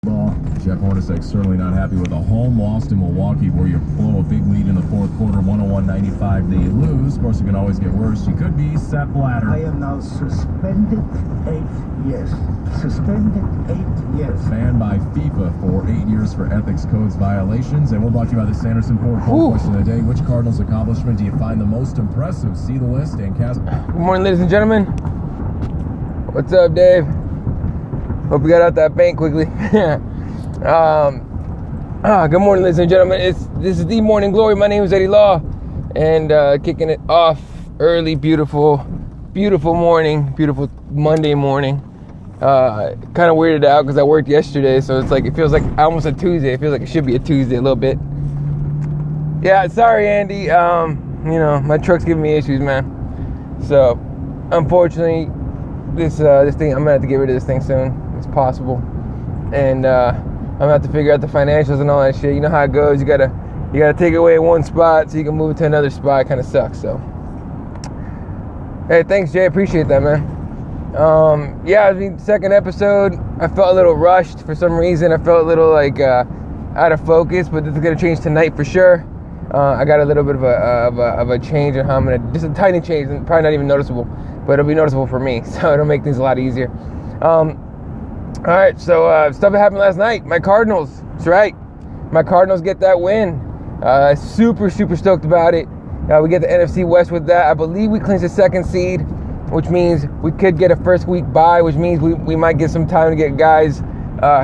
Jeff Hornacek certainly not happy with a home loss to Milwaukee where you blow a big lead in the fourth quarter, 101-95. They lose. Of course, it can always get worse. You could be Sepp Blatter. I am now suspended 8 years. Suspended 8 years. Banned by FIFA for 8 years for ethics codes violations. And we'll brought to you by the Sanderson Ford poll question of the day. Which Cardinals accomplishment do you find the most impressive? See the list and cast. Good morning, ladies and gentlemen. What's up, Dave? Hope you got out that bank quickly. Good morning, ladies and gentlemen. This is the Morning Glory. My name is Eddie Law, and kicking it off early, beautiful morning, beautiful Monday morning. Kind of weirded out because I worked yesterday, so it's like it feels like almost a Tuesday. It feels like it should be a Tuesday a little bit. Yeah, sorry, Andy. My truck's giving me issues, man. So, unfortunately, this thing, I'm gonna have to get rid of this thing soon. It's possible, and I'm gonna have to figure out the financials and all that shit. You know how it goes. You gotta take it away in one spot so you can move it to another spot. It kind of sucks. So, hey, thanks, Jay. Appreciate that, man. Second episode. I felt a little rushed for some reason. I felt a little like out of focus, but this is gonna change tonight for sure. I got a little bit of a change in how I'm gonna, just a tiny change, and probably not even noticeable, but it'll be noticeable for me, so it'll make things a lot easier. All right, so stuff that happened last night. My Cardinals, that's right. My Cardinals get that win. Super stoked about it. We get the NFC West with that. I believe we clinched the second seed, which means we could get a first week bye, which means we might get some time to get guys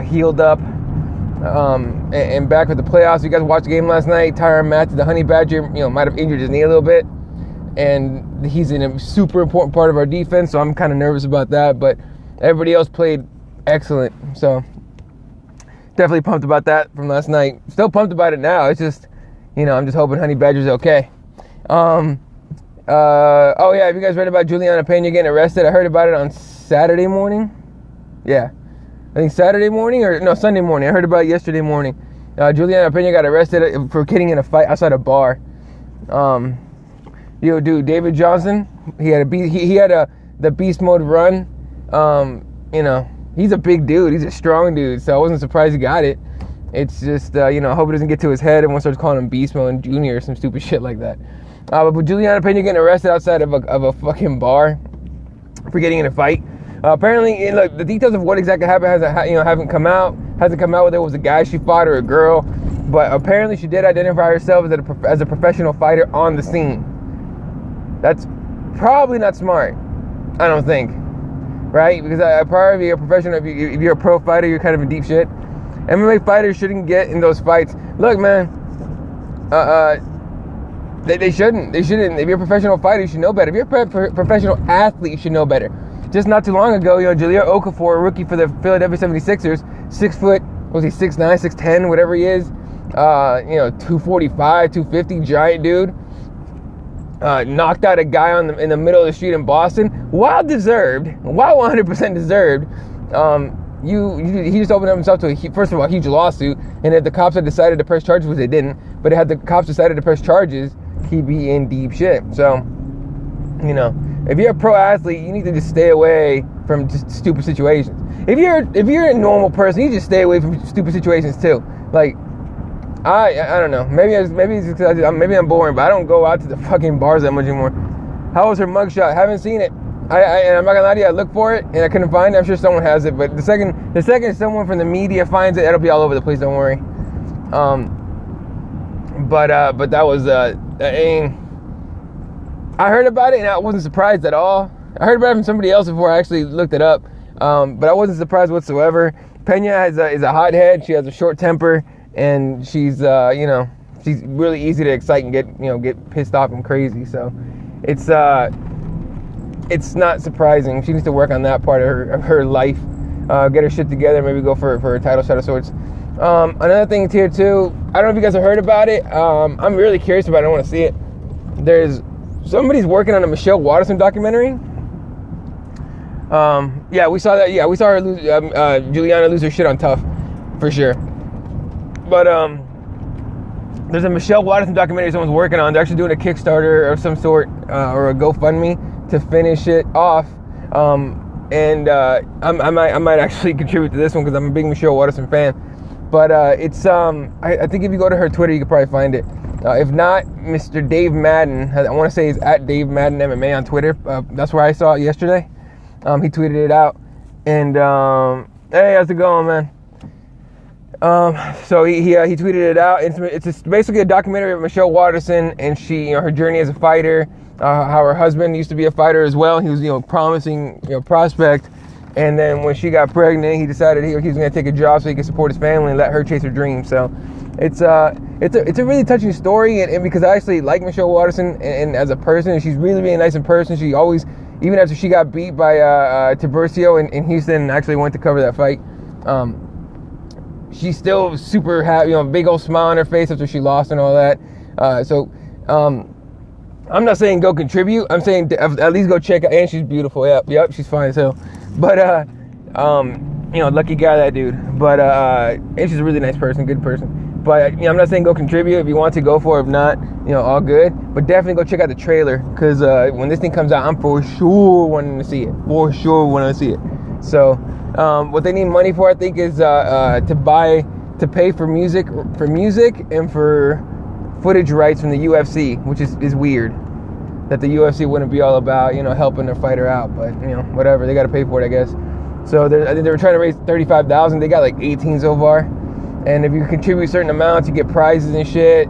healed up and back with the playoffs. You guys watched the game last night. Tyrann Mathieu, the Honey Badger, might have injured his knee a little bit, and he's in a super important part of our defense, so I'm kind of nervous about that, but everybody else played excellent, so definitely pumped about that from last night. Still pumped about it now. It's just, I'm just hoping Honey Badger's okay. Have you guys read about Julianna Pena getting arrested? I heard about it on Saturday morning. Yeah, I think Saturday morning Sunday morning. I heard about it yesterday morning. Julianna Pena got arrested for getting in a fight outside a bar. Dude, David Johnson, he had the beast mode run. He's a big dude. He's a strong dude, so I wasn't surprised he got it. It's just, I hope it doesn't get to his head and one starts calling him Beast Mode Junior or some stupid shit like that. But Julianna Pena getting arrested outside of a fucking bar for getting in a fight. Apparently, look, the details of what exactly happened hasn't come out. Hasn't come out whether it was a guy she fought or a girl. But apparently, she did identify herself as a professional fighter on the scene. That's probably not smart, I don't think. Right? Because probably you're a professional. If you're a pro fighter, you're kind of in deep shit. MMA fighters shouldn't get in those fights. Look, man. They shouldn't. They shouldn't. If you're a professional fighter, you should know better. If you're a professional athlete, you should know better. Just not too long ago, Jahlil Okafor, a rookie for the Philadelphia 76ers, 6 foot, was he 6'9", 6'10", whatever he is, 245, 250, giant dude. Knocked out a guy in the middle of the street in Boston, while 100% deserved. He just opened up himself to first of all, a huge lawsuit, and if the cops had decided to press charges, which they didn't, but had the cops decided to press charges, he'd be in deep shit. So, if you're a pro athlete, you need to just stay away from just stupid situations. If you're a normal person, you just stay away from stupid situations too. Like, I don't know. Maybe it's because maybe I'm boring, but I don't go out to the fucking bars that much anymore. How was her mugshot? Haven't seen it. And I'm not gonna lie to you. I looked for it and I couldn't find it. I'm sure someone has it, but the second someone from the media finds it, it'll be all over the place. Don't worry. But that was I heard about it and I wasn't surprised at all. I heard about it from somebody else before I actually looked it up. But I wasn't surprised whatsoever. Pena is a hothead. She has a short temper. And she's really easy to excite and get pissed off and crazy. So it's not surprising. She needs to work on that part of her life, get her shit together, maybe go for a title shot of sorts. Another thing here too, I don't know if you guys have heard about it. I'm really curious about it. I want to see it. Somebody's working on a Michelle Waterson documentary. We saw that. Yeah, we saw her lose, Julianna lose her shit on Tough, for sure. But there's a Michelle Waterson documentary someone's working on. They're actually doing a Kickstarter of some sort or a GoFundMe to finish it off. and I might actually contribute to this one because I'm a big Michelle Waterson fan. But it's I think if you go to her Twitter, you could probably find it. If not, Mr. Dave Madden, I want to say he's at Dave Madden MMA on Twitter. That's where I saw it yesterday. He tweeted it out, and hey, how's it going, man? So he tweeted it out. It's basically a documentary of Michelle Waterson and her journey as a fighter. How her husband used to be a fighter as well. He was promising prospect, and then when she got pregnant, he decided he was going to take a job so he could support his family and let her chase her dreams. So it's a really touching story, and because I actually like Michelle Waterson and as a person, and she's really, really nice in person. She always, even after she got beat by Tiburcio in Houston and actually went to cover that fight, she's still super happy, big old smile on her face after she lost and all that. I'm not saying go contribute. I'm saying at least go check out. And she's beautiful. Yep, she's fine as hell. But lucky guy, that dude. But and she's a really nice person, good person. But I'm not saying go contribute. If you want to, go for it. If not, all good. But definitely go check out the trailer, because when this thing comes out, I'm for sure wanting to see it. For sure wanting to see it. So what they need money for, I think, is to pay for music and for footage rights from the UFC, which is weird that the UFC wouldn't be all about helping their fighter out, but whatever, they got to pay for it, I guess. So I think they were trying to raise $35,000. They got like 18 so far, and if you contribute certain amounts, you get prizes and shit.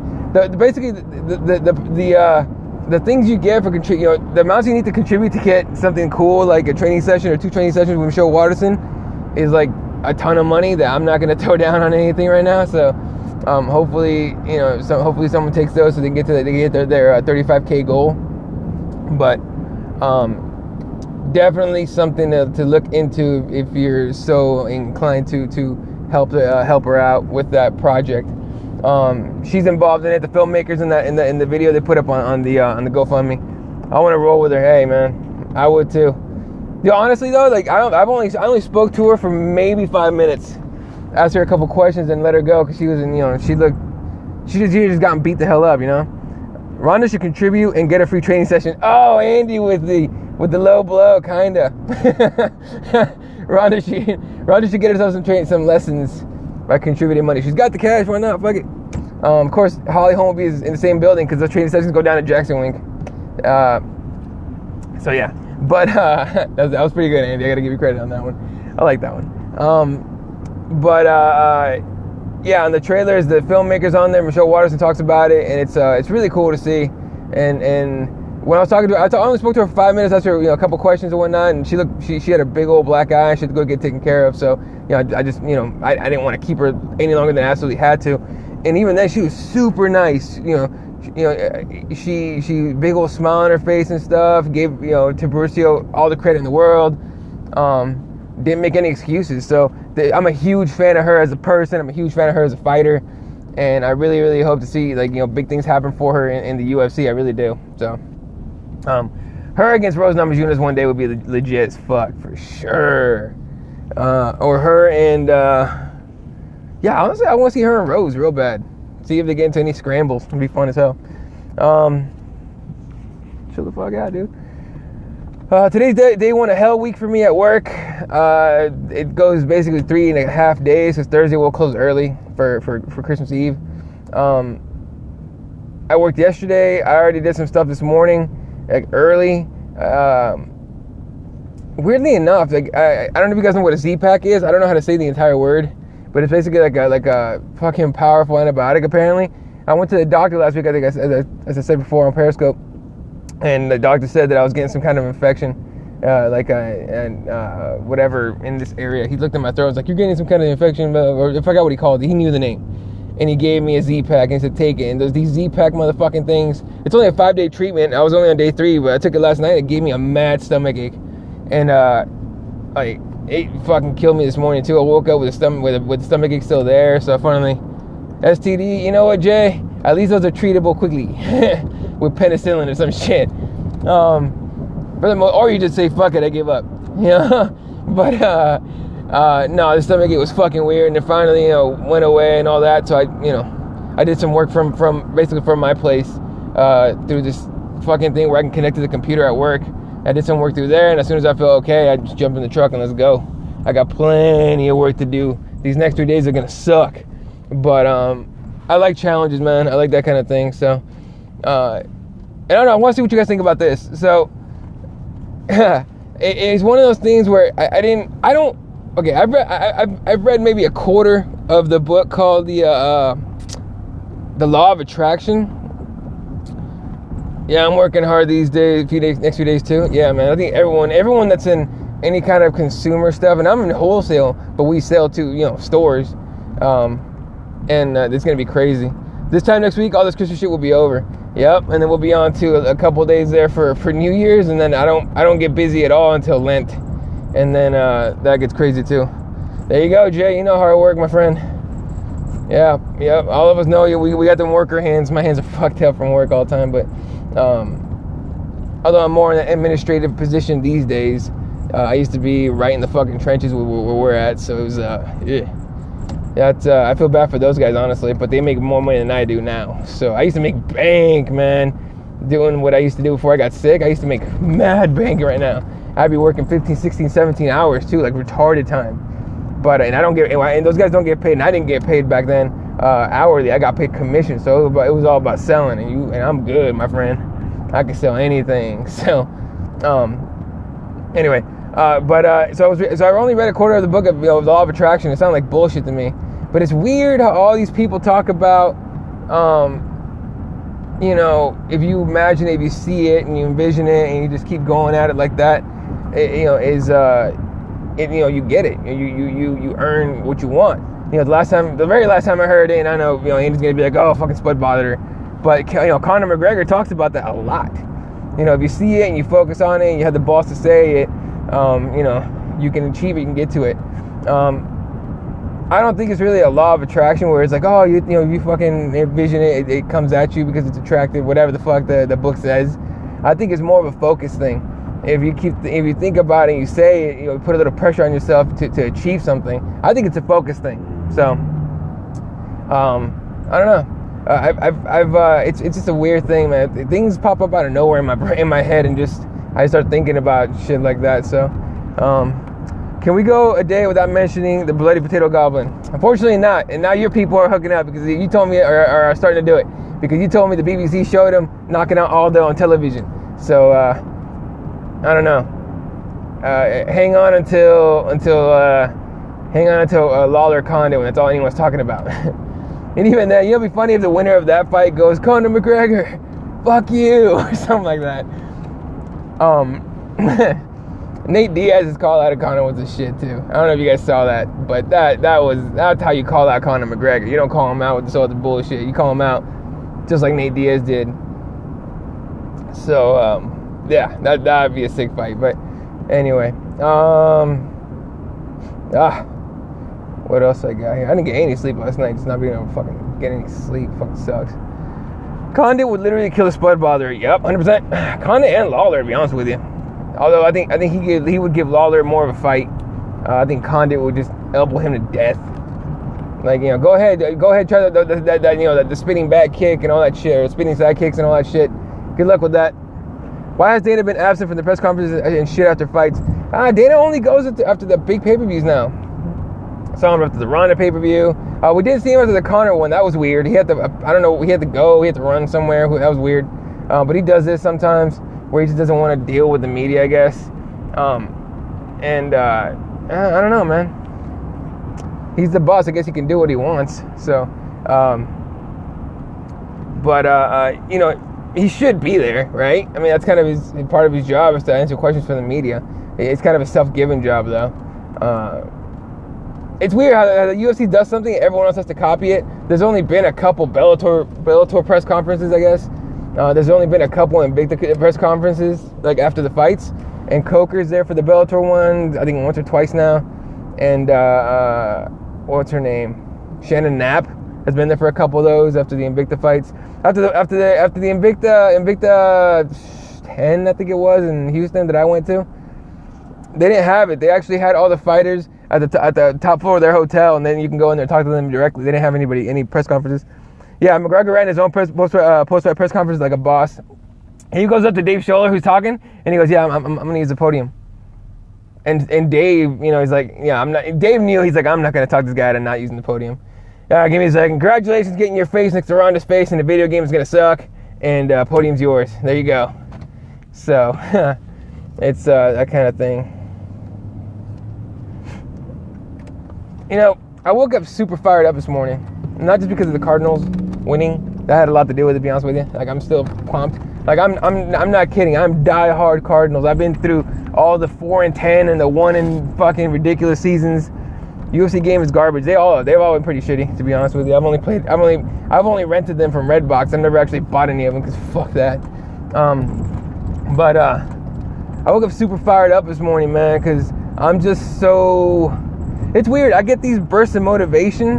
Basically the things you get for the amounts you need to contribute to get something cool like a training session or 2 training sessions with Michelle Waterson is like a ton of money that I'm not going to throw down on anything right now. So hopefully hopefully someone takes those so they get their 35K goal. But definitely something to look into if you're so inclined to help her out with that project. She's involved in it. The filmmakers in the video they put up on the GoFundMe. I want to roll with her. Hey, man, I would too. Honestly though, like I only spoke to her for maybe 5 minutes. Asked her a couple questions and let her go because she was she just gotten beat the hell up. Rhonda should contribute and get a free training session. Oh, Andy with the low blow, kinda. Rhonda should get herself some lessons by contributing money. She's got the cash, why not? Fuck it. Of course, Holly Holmby is in the same building because those training sessions go down at Jackson Wink. So yeah, but that was pretty good, Andy. I gotta give you credit on that one. I like that one. Yeah, on the trailers, the filmmakers on there, Michelle Waterson talks about it, and it's really cool to see. And when I was talking to her, I only spoke to her for 5 minutes, asked her a couple questions and whatnot, and she had a big old black eye. She had to go get taken care of. So I just I didn't want to keep her any longer than I absolutely had to. And even then, she was super nice. She big old smile on her face and stuff. Gave Tiburcio all the credit in the world. Didn't make any excuses. So I'm a huge fan of her as a person. I'm a huge fan of her as a fighter, and I really, really hope to see big things happen for her in the UFC. I really do. So, her against Rose Namajunas one day would be legit as fuck for sure. Or her and honestly, I want to see her and Rose real bad. See if they get into any scrambles. It'd be fun as hell. Chill the fuck out, dude. Today's day one of hell week for me at work. It goes basically 3.5 days, because Thursday we'll close early for Christmas Eve. I worked yesterday. I already did some stuff this morning, early. Weirdly enough, I don't know if you guys know what a Z-Pack is. I don't know how to say the entire word, but it's basically like a fucking powerful antibiotic, apparently. I went to the doctor last week, I think, as I said before on Periscope. And the doctor said that I was getting some kind of infection, whatever in this area. He looked at my throat. I was like, "You're getting some kind of infection," or I forgot what he called it. He knew the name, and he gave me a Z-Pack and he said, "Take it." And these Z-Pack motherfucking things. It's only a 5-day treatment. I was only on day 3, but I took it last night. It gave me a mad stomach ache, and it fucking killed me this morning too. I woke up with the stomach ache still there. So finally, STD. You know what, Jay? At least those are treatable quickly with penicillin or some shit. Or you just say, fuck it, I give up. But no, the stomach ache was fucking weird, and it finally went away and all that. So I did some work from basically from my place through this fucking thing where I can connect to the computer at work. I did some work through there, and as soon as I feel okay, I just jump in the truck and let's go. I got plenty of work to do. These next 3 days are gonna suck, but I like challenges, man. I like that kind of thing. So, and I don't know. I want to see what you guys think about this. So, it's one of those things where I've read maybe a quarter of the book called the Law of Attraction. Yeah, I'm working hard these days, next few days too. Yeah, man. I think everyone that's in any kind of consumer stuff, and I'm in wholesale, but we sell to stores, and it's gonna be crazy. This time next week, all this Christmas shit will be over. Yep, and then we'll be on to a couple of days there for New Year's, and then I don't get busy at all until Lent, and then that gets crazy too. There you go, Jay. You know how I work, my friend. Yeah. All of us know we got them worker hands. My hands are fucked up from work all the time, but although I'm more in an administrative position these days, I used to be right in the fucking trenches where we're at, so it was That's I feel bad for those guys, honestly, but they make more money than I do now. So I used to make bank, man, doing what I used to do before I got sick. I used to make mad bank right now. I'd be working 15, 16, 17 hours too, like retarded time. But and those guys don't get paid, and I didn't get paid back then hourly. I got paid commission, so it was all about selling, and I'm good, my friend. I can sell anything. So anyway, so I only read a quarter of the book of the Law of Attraction. It sounded like bullshit to me. But it's weird how all these people talk about, if you imagine it, if you see it and you envision it and you just keep going at it like that, you get it. You earn what you want. The very last time I heard it, and I know, Andy's gonna be like, oh, fucking Spud bothered her. But Conor McGregor talks about that a lot. If you see it and you focus on it and you have the balls to say it, you can achieve it, you can get to it. I don't think it's really a law of attraction where it's like, oh, you fucking envision it, it comes at you because it's attractive, whatever the fuck the book says. I think it's more of a focus thing. If you think about it and you say it, put a little pressure on yourself to achieve something. I think it's a focus thing. So, I don't know. It's just a weird thing, man. Things pop up out of nowhere in my head, and I start thinking about shit like that. So, can we go a day without mentioning the bloody potato goblin? Unfortunately not. And now your people are hooking up because you told me, or are starting to do it, because you told me the BBC showed him knocking out Aldo on television. So, I don't know. Hang on until Lawler Condon, when that's all anyone's talking about. And even then, it'll be funny if the winner of that fight goes, Conor McGregor, fuck you, or something like that. Nate Diaz's call out of Conor was a shit too. I don't know if you guys saw that, but that's how you call out Conor McGregor. You don't call him out with this other bullshit. You call him out just like Nate Diaz did. So yeah, that'd be a sick fight. But anyway, what else I got here? I didn't get any sleep last night. Just not being able to fucking get any sleep fucking sucks. Condit would literally kill a Spud bother. Yep, 100%. Condit and Lawler, to be honest with you. Although I think he would give Lawler more of a fight. I think Condit would just elbow him to death. Like, go ahead, try the spinning back kick and all that shit, or spinning side kicks and all that shit. Good luck with that. Why has Dana been absent from the press conferences and shit after fights? Dana only goes after the big pay-per-views now. Saw him after the Ronda pay-per-view. We did see him after the Conor one. That was weird. He had to, he had to run somewhere. That was weird. But he does this sometimes, where he just doesn't want to deal with the media, I guess. I don't know, man. He's the boss. I guess he can do what he wants. So, he should be there, right? I mean, that's kind of part of his job, is to answer questions from the media. It's kind of a self-given job, though. It's weird how the UFC does something, everyone else has to copy it. There's only been a couple Bellator press conferences, I guess. There's only been a couple Invicta press conferences, like after the fights. And Coker's there for the Bellator one, I think once or twice now. And what's her name? Shannon Knapp has been there for a couple of those after the Invicta fights. After the Invicta 10, I think it was, in Houston that I went to. They didn't have it. They actually had all the fighters at the top floor of their hotel, and then you can go in there and talk to them directly. They didn't have any press conferences. Yeah, McGregor ran his own post-fight press conference like a boss. he goes up to Dave Scholler, who's talking, and he goes, yeah, I'm going to use the podium. And Dave, he's like, yeah, I'm not. Dave knew, he's like, I'm not going to talk this guy out of not using the podium. Give me a second. Congratulations, getting your face next to Ronda's face, and the video game is going to suck, and podium's yours. There you go. So, it's that kind of thing. I woke up super fired up this morning. Not just because of the Cardinals winning. That had a lot to do with it, to be honest with you. Like, I'm still pumped. Like, I'm not kidding. I'm die-hard Cardinals. I've been through all the 4-10 and the 1 and fucking ridiculous seasons. UFC game is garbage. They've all been pretty shitty, to be honest with you. I've only rented them from Redbox. I've never actually bought any of them because fuck that. But I woke up super fired up this morning, man, because I'm just so. It's weird. I get these bursts of motivation,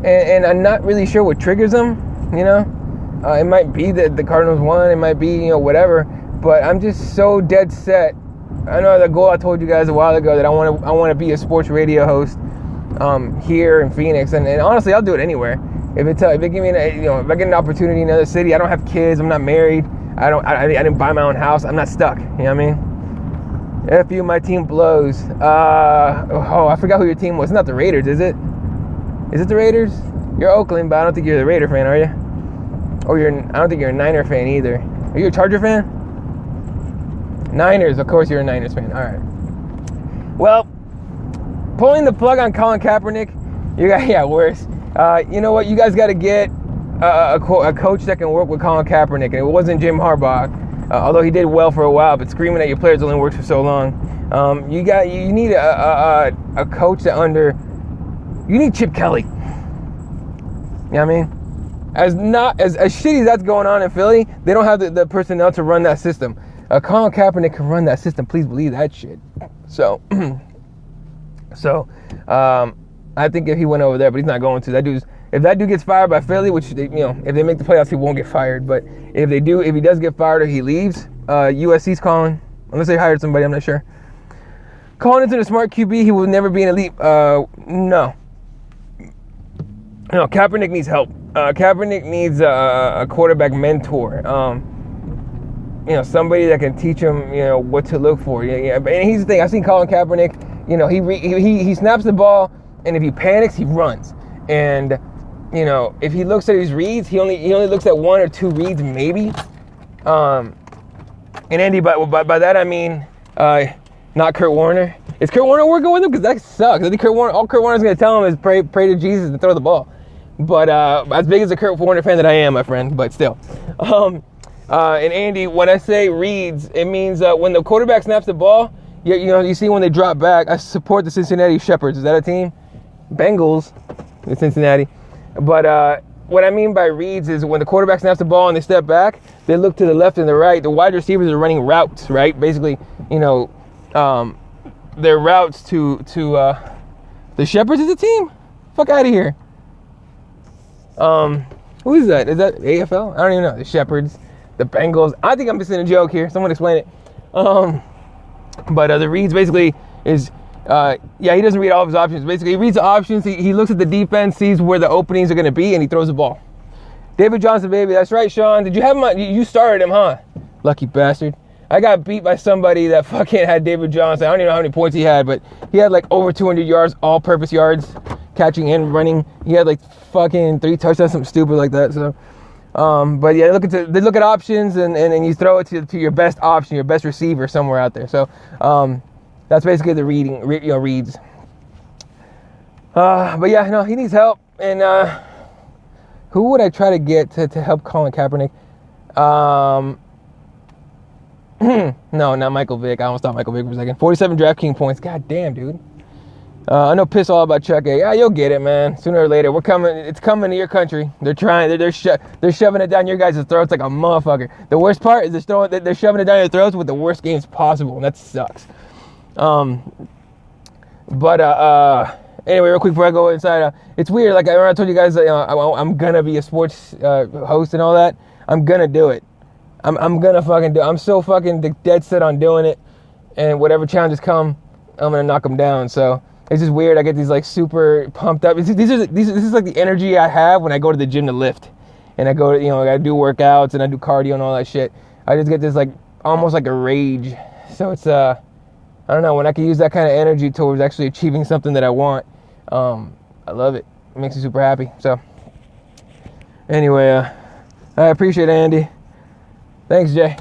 and I'm not really sure what triggers them. It might be that the Cardinals won. It might be whatever. But I'm just so dead set. I know the goal I told you guys a while ago that I want to be a sports radio host here in Phoenix, and honestly, I'll do it anywhere. If they give me if I get an opportunity in another city, I don't have kids, I'm not married, I didn't buy my own house, I'm not stuck. You know what I mean? F you, my team blows. I forgot who your team was. It's not the Raiders, is it? Is it the Raiders? You're Oakland, but I don't think you're the Raider fan, are you? Or I don't think you're a Niner fan either. Are you a Charger fan? Niners, of course you're a Niners fan. All right. Well, pulling the plug on Colin Kaepernick, worse. You know what? You guys got to get a coach that can work with Colin Kaepernick, and it wasn't Jim Harbaugh, although he did well for a while. But screaming at your players only works for so long. You need a coach that you need Chip Kelly. You know what I mean? As shitty as that's going on in Philly, they don't have the personnel to run that system. Colin Kaepernick can run that system. Please believe that shit. So, I think if he went over there, but he's not going to. If that dude gets fired by Philly, which if they make the playoffs, he won't get fired. But if he does get fired or he leaves, USC's calling. Unless they hired somebody, I'm not sure. Calling into the smart QB, he will never be an elite. No, Kaepernick needs help. Kaepernick needs a quarterback mentor. Somebody that can teach him, what to look for. Yeah. And here's the thing: I've seen Colin Kaepernick. He snaps the ball, and if he panics, he runs. And if he looks at his reads, he only looks at 1 or 2 reads, maybe. And Andy, by that I mean not Kurt Warner. Is Kurt Warner working with him? Because that sucks. I think all Kurt Warner's going to tell him is pray to Jesus and throw the ball. But as big as a Kurt Warner fan that I am, my friend, but still. And Andy, when I say reads, it means when the quarterback snaps the ball, you see when they drop back. I support the Cincinnati Shepherds. Is that a team? Bengals, in Cincinnati. But what I mean by reads is when the quarterback snaps the ball and they step back, they look to the left and the right. The wide receivers are running routes, right? Basically, their routes to the Shepherds is a team? Fuck out of here. Who is that? Is that AFL? I don't even know. The Shepherds, the Bengals. I think I'm missing a joke here. Someone explain it. But the reads basically is, he doesn't read all of his options. Basically, he reads the options. He looks at the defense, sees where the openings are going to be, and he throws the ball. David Johnson, baby. That's right, Sean. Did you have him? You started him, huh? Lucky bastard. I got beat by somebody that fucking had David Johnson. I don't even know how many points he had, but he had like over 200 yards, all-purpose yards, catching and running. He had like fucking 3 touchdowns, something stupid like that. So, but yeah, they look at options and you throw it to your best option, your best receiver somewhere out there. So, that's basically the reads. But yeah, no, he needs help. And who would I try to get to help Colin Kaepernick? No, not Michael Vick. I almost thought Michael Vick for a second. 47 DraftKings points. God damn, dude. I know piss all about Chuck A. Yeah, you'll get it, man. Sooner or later, we're coming. It's coming to your country. They're trying. They're shoving it down your guys' throats like a motherfucker. The worst part is they're shoving it down your throats with the worst games possible, and that sucks. Anyway, real quick before I go inside, it's weird. Like I told you guys, I'm gonna be a sports host and all that. I'm gonna do it. I'm gonna fucking do it. I'm so fucking dead set on doing it, and whatever challenges come, I'm gonna knock them down. So it's just weird. I get these like super pumped up. This is like the energy I have when I go to the gym to lift. and I go to, I do workouts and I do cardio and all that shit, I just get this like almost like a rage. So it's I don't know, when I can use that kind of energy towards actually achieving something that I want, I love it. It makes me super happy. So anyway, I appreciate it, Andy. Thanks, Jay.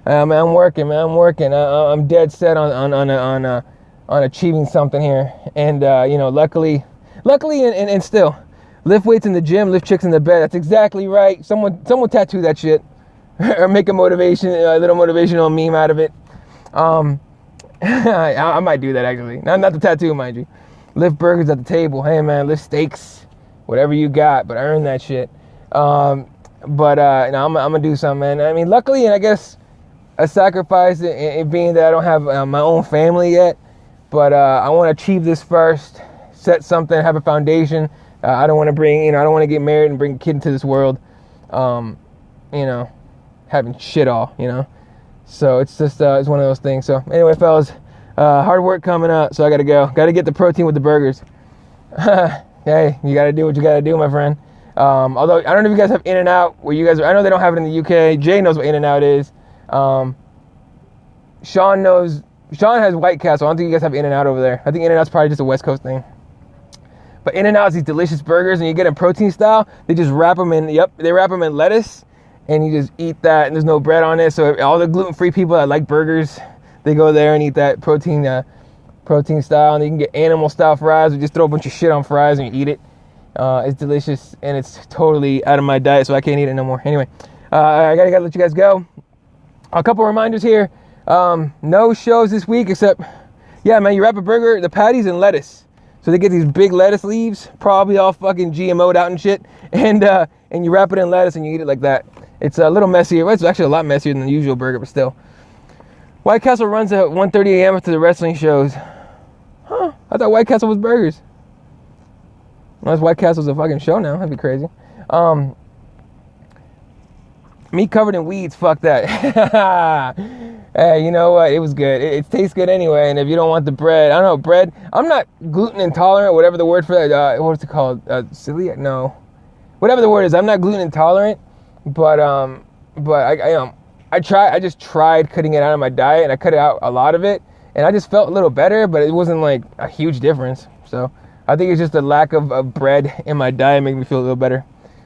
I'm working, man. I'm working. I'm dead set on achieving something here. And luckily, and still, lift weights in the gym, lift chicks in the bed. That's exactly right. Someone tattoo that shit, or make a little motivational meme out of it. I might do that actually. Not the tattoo, mind you. Lift burgers at the table. Hey man, lift steaks, whatever you got, but earn that shit. I'm gonna do something, man. I mean, luckily, and I guess a sacrifice in being that I don't have my own family yet, but I want to achieve this first, set something, have a foundation. I don't want to I don't want to get married and bring a kid into this world, having shit all, So it's just, it's one of those things. So anyway, fellas, hard work coming up, so I gotta go. Gotta get the protein with the burgers. Hey, you gotta do what you gotta do, my friend. Although, I don't know if you guys have In-N-Out where you guys are. I know they don't have it in the UK. Jay knows what In-N-Out is. Sean has White Castle. I don't think you guys have In-N-Out over there. I think In-N-Out's probably just a West Coast thing. But In-N-Out is these delicious burgers, and you get them protein style. They just wrap them in lettuce, and you just eat that, and there's no bread on it. So all the gluten-free people that like burgers, they go there and eat that protein style. And you can get animal-style fries, or just throw a bunch of shit on fries and you eat it. It's delicious, and it's totally out of my diet, so I can't eat it no more. Anyway, I gotta let you guys go. A couple reminders here. No shows this week except, yeah, man, you wrap a burger, the patties, and lettuce. So they get these big lettuce leaves, probably all fucking GMO'd out and shit, and you wrap it in lettuce and you eat it like that. It's a little messier. Well, it's actually a lot messier than the usual burger, but still. White Castle runs at 1:30 a.m. after the wrestling shows. Huh? I thought White Castle was burgers. Unless White Castle's a fucking show now. That'd be crazy. Meat covered in weeds, fuck that. Hey, you know what? It was good. It tastes good anyway. And if you don't want the bread, I don't know, bread. I'm not gluten intolerant, whatever the word for that. What's it called? Celiac? No. Whatever the word is, I'm not gluten intolerant. But I just tried cutting it out of my diet, and I cut out a lot of it, and I just felt a little better, but it wasn't like a huge difference. So I think it's just the lack of bread in my diet made me feel a little better.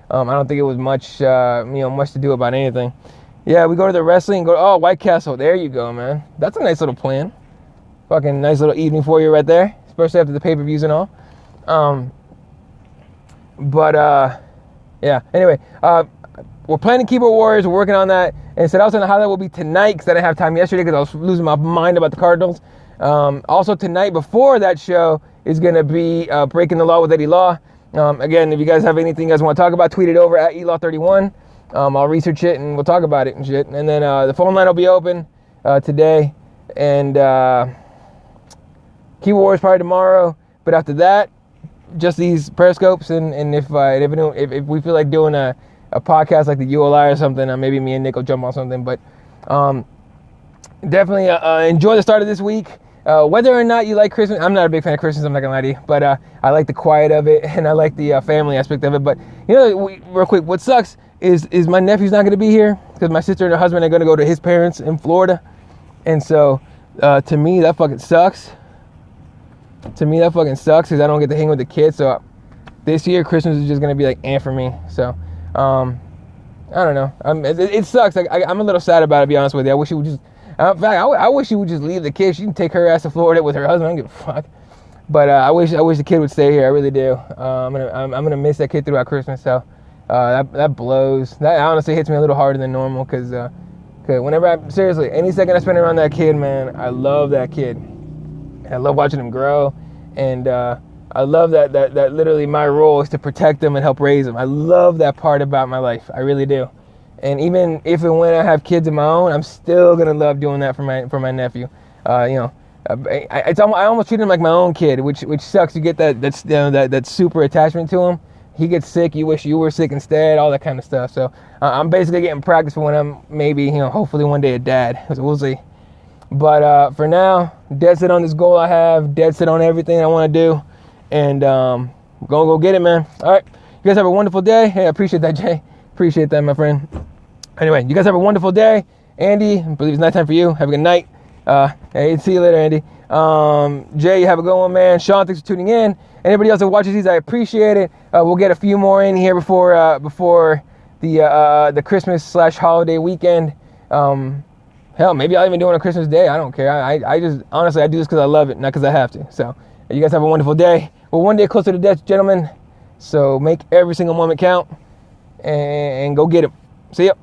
I don't think it was much to do about anything. Yeah, we go to the wrestling and go, White Castle. There you go, man. That's a nice little plan. Fucking nice little evening for you right there, especially after the pay-per-views and all. Yeah. Anyway, we're planning Keyboard Warriors. We're working on that. And said I was going to highlight will be tonight because I didn't have time yesterday because I was losing my mind about the Cardinals. Also tonight before that show is going to be Breaking the Law with Eddie Law. Again, if you guys have anything you guys want to talk about, tweet it over at elaw31. I'll research it and we'll talk about it and shit. And then the phone line will be open today. And Keyboard Warriors probably tomorrow. But after that, just these periscopes. And if we feel like doing a podcast like the ULI or something, maybe me and Nick will jump on something. But definitely enjoy the start of this week. Whether or not you like Christmas, I'm not a big fan of Christmas, I'm not gonna lie to you, but I like the quiet of it, and I like the family aspect of it. But real quick, what sucks is my nephew's not gonna be here because my sister and her husband are gonna go to his parents in Florida, and so to me that fucking sucks. Because I don't get to hang with the kids. So this year Christmas is just gonna be like for me. So I don't know. It sucks. I'm a little sad about it, to be honest with you. I wish he would just. In fact, I wish she would just leave the kid. She can take her ass to Florida with her husband. I don't give a fuck. But I wish the kid would stay here. I really do. I'm gonna miss that kid throughout Christmas. So that blows. That honestly hits me a little harder than normal because whenever seriously any second I spend around that kid, man, I love that kid. I love watching him grow, and I love that literally my role is to protect them and help raise them. I love that part about my life. I really do. And even if and when I have kids of my own, I'm still gonna love doing that for my nephew. I almost treat him like my own kid, which sucks. You get that super attachment to him. He gets sick, you wish you were sick instead, all that kind of stuff. So I'm basically getting practice for when I'm maybe hopefully one day a dad. So we'll see. But for now, dead set on this goal I have, dead set on everything I want to do, and gonna go get it, man. All right, you guys have a wonderful day. Hey, I appreciate that, Jay. Appreciate that, my friend. Anyway, you guys have a wonderful day. Andy, I believe it's nighttime for you. Have a good night. Hey, see you later, Andy. Jay, you have a good one, man. Sean, thanks for tuning in. Anybody else that watches these, I appreciate it. We'll get a few more in here before the Christmas/holiday weekend. Hell, maybe I'll even do it on Christmas Day. I don't care. I just, honestly, I do this because I love it, not because I have to. So, you guys have a wonderful day. We're one day closer to death, gentlemen. So, make every single moment count and go get it. See ya.